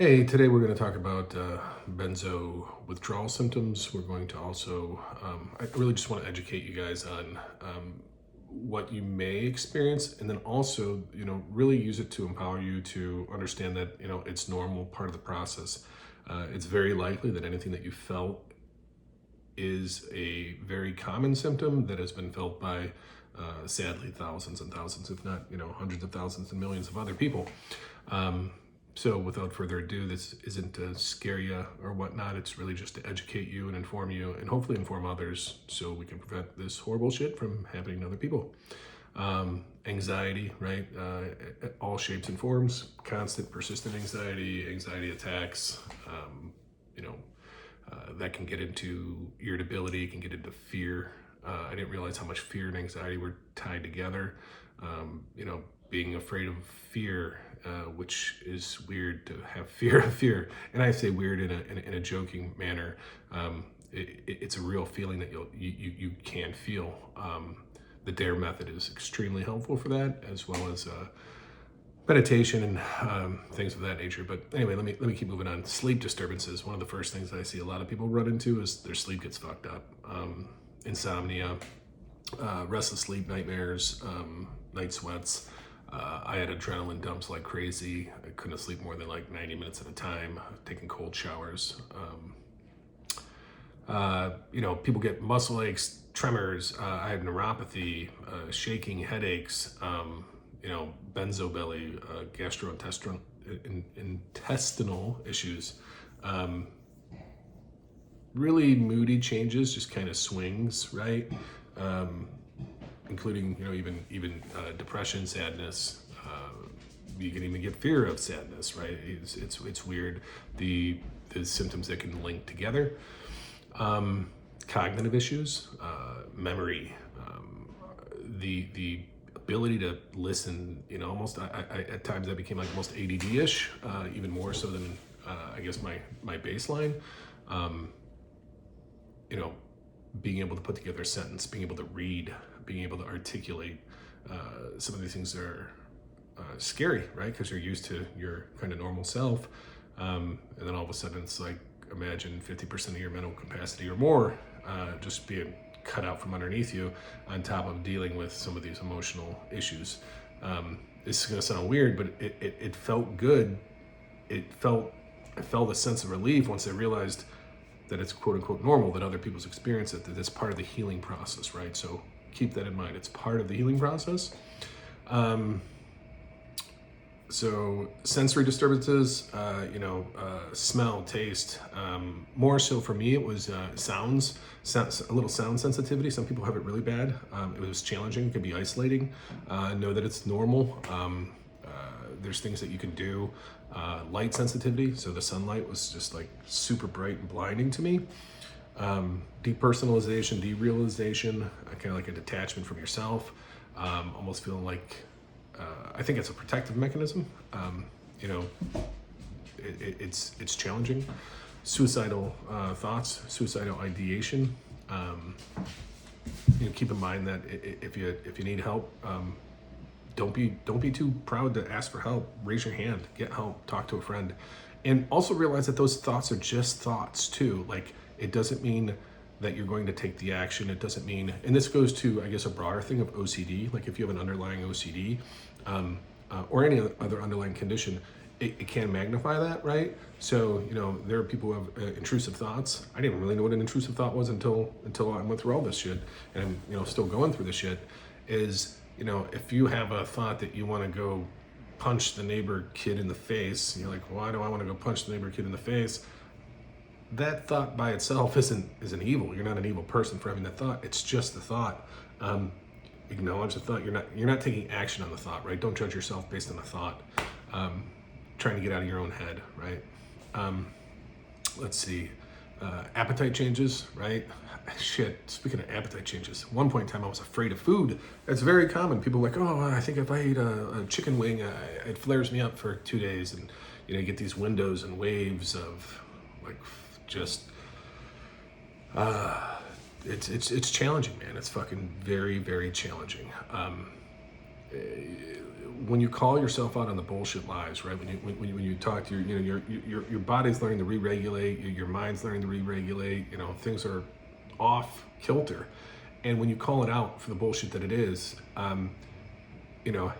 Hey, today we're going to talk about benzo withdrawal symptoms. We're going to also, I really just want to educate you guys on what you may experience, and then also, really use it to empower you to understand that, it's normal, part of the process. It's very likely that anything that you felt is a very common symptom that has been felt by, sadly, thousands and thousands, if not, hundreds of thousands and millions of other people. So without further ado, this isn't to scare you or whatnot. It's really just to educate you and inform you and hopefully inform others so we can prevent this horrible shit from happening to other people. Anxiety, right? All shapes and forms, constant, persistent anxiety attacks, you know, that can get into irritability, can get into fear. I didn't realize how much fear and anxiety were tied together. Being afraid of fear, which is weird to have fear of fear. And I say weird in a joking manner. It's a real feeling that you can feel. The DARE method is extremely helpful for that, as well as meditation and things of that nature. But anyway, let me keep moving on. Sleep disturbances. One of the first things I see a lot of people run into is their sleep gets fucked up. Insomnia, restless sleep, nightmares, night sweats. I had adrenaline dumps like crazy. I couldn't sleep more than like 90 minutes at a time, taking cold showers. People get muscle aches, tremors. I had neuropathy, shaking, headaches, benzo belly, gastrointestinal issues. Really moody changes, just kind of swings, right? Including, even depression, sadness. You can even get fear of sadness, right? It's weird. The symptoms that can link together. Cognitive issues, memory, the ability to listen. Almost. I at times I became like almost ADD-ish, even more so than I guess my baseline. Being able to put together a sentence, being able to read, being able to articulate. Some of these things are scary, right? Because you're used to your kind of normal self. And then all of a sudden it's like, imagine 50% of your mental capacity or more just being cut out from underneath you, on top of dealing with some of these emotional issues. This is going to sound weird, but it felt good. I felt a sense of relief once I realized that it's quote unquote normal, that other people's experience it, that it's part of the healing process, right? So keep that in mind. It's part of the healing process. So sensory disturbances, smell, taste. More so for me, it was sounds, a little sound sensitivity. Some people have it really bad. It was challenging. It can be isolating. Know that it's normal. There's things that you can do. Light sensitivity, so the sunlight was just like super bright and blinding to me. Depersonalization, derealization, kind of like a detachment from yourself. Almost feeling like, I think it's a protective mechanism. It's challenging. Suicidal thoughts, suicidal ideation. Keep in mind that if you need help, don't be too proud to ask for help. Raise your hand, get help, talk to a friend. And also realize that those thoughts are just thoughts too. Like, it doesn't mean that you're going to take the action. It doesn't mean, and this goes to, I guess, a broader thing of OCD. Like if you have an underlying OCD or any other underlying condition, it can magnify that, right? So, there are people who have intrusive thoughts. I didn't really know what an intrusive thought was until I went through all this shit, and I'm, still going through this shit. Is, if you have a thought that you want to go punch the neighbor kid in the face, you're like, why do I want to go punch the neighbor kid in the face? That thought by itself isn't evil. You're not an evil person for having that thought. It's just a thought. Acknowledge the thought. You're not taking action on the thought, right? Don't judge yourself based on the thought. Trying to get out of your own head, right? Let's see. Appetite changes, right? Shit, speaking of appetite changes, at one point in time I was afraid of food. That's very common. People are like, oh, I think if I eat a chicken wing, it flares me up for 2 days. And, you get these windows and waves of like just, it's challenging, man. It's fucking very, very challenging. when you call yourself out on the bullshit lies, right? When you talk to your body's learning to re-regulate, your mind's learning to re-regulate. Things are off kilter, and when you call it out for the bullshit that it is,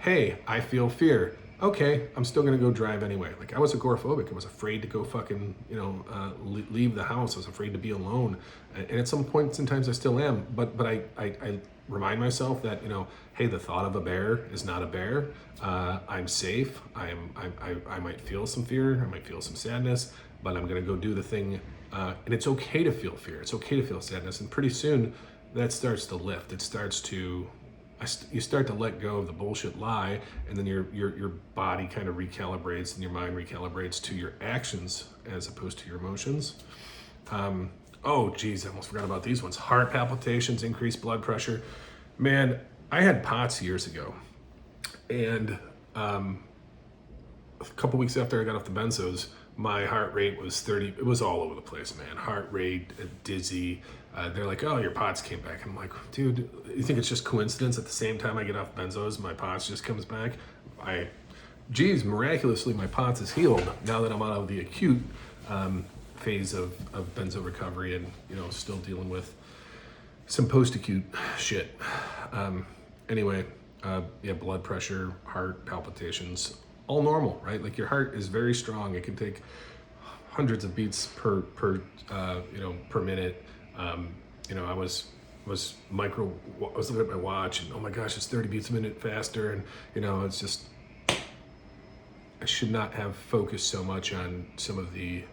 hey, I feel fear. Okay, I'm still gonna go drive anyway. Like, I was agoraphobic. I was afraid to go fucking, leave the house. I was afraid to be alone. And at some points and times I still am. But I remind myself that, hey, the thought of a bear is not a bear. I'm safe. I might feel some fear. I might feel some sadness, but I'm gonna go do the thing. And it's okay to feel fear. It's okay to feel sadness. And pretty soon that starts to lift. It starts to you start to let go of the bullshit lie, and then your body kind of recalibrates and your mind recalibrates to your actions as opposed to your emotions. Oh geez, I almost forgot about these ones. Heart palpitations, increased blood pressure. Man, I had POTS years ago, and a couple weeks after I got off the benzos, my heart rate was 30. It was all over the place, man. Heart rate, dizzy. They're like, oh, your POTS came back. I'm like, dude, you think it's just coincidence? At the same time I get off benzos, my POTS just comes back. Miraculously, my POTS is healed now that I'm out of the acute phase of benzo recovery, and still dealing with some post-acute shit. Anyway, blood pressure, heart palpitations, all normal, right? Like, your heart is very strong. It can take hundreds of beats per minute. I was looking at my watch, and oh my gosh, it's 30 beats a minute faster, and it's just, I should not have focused so much on some of the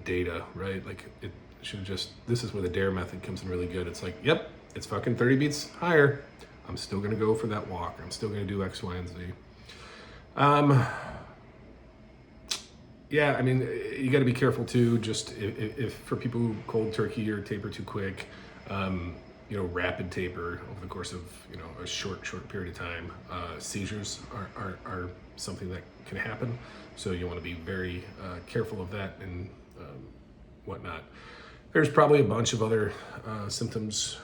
data, right? Like, it should have just, this is where the DARE method comes in really good. It's like, yep, it's fucking 30 beats higher. I'm still gonna go for that walk. I'm still gonna do X, Y, and Z. Yeah, I mean, you got to be careful too. Just if for people who cold turkey or taper too quick, rapid taper over the course of a short period of time, seizures are something that can happen. So you want to be very careful of that and whatnot. There's probably a bunch of other symptoms,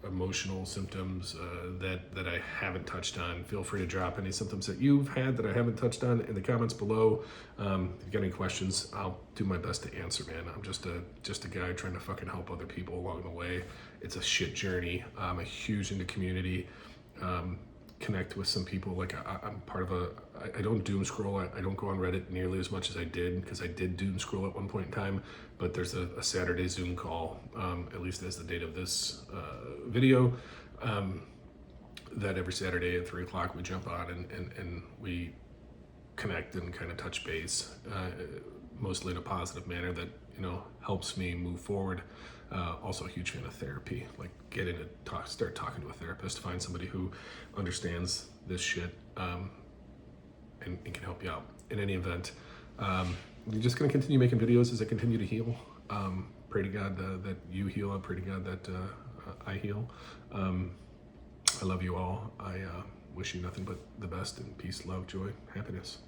emotional symptoms that I haven't touched on. Feel free to drop any symptoms that you've had that I haven't touched on in the comments below. If you've got any questions, I'll do my best to answer, man. I'm just a guy trying to fucking help other people along the way. It's a shit journey. I'm a huge into community. Connect with some people. Like, I'm part of I don't doom scroll. I don't go on Reddit nearly as much as I did, because I did doom scroll at one point in time. But there's a Saturday Zoom call, at least as the date of this video, that every Saturday at 3 o'clock we jump on and we connect and kind of touch base, mostly in a positive manner that helps me move forward. Also a huge fan of therapy. Like, get in and start talking to a therapist, find somebody who understands this shit, and can help you out. In any event, I'm just gonna continue making videos as I continue to heal. Pray to God that you heal. I pray to God that I heal. I love you all. I wish you nothing but the best, and peace, love, joy, happiness.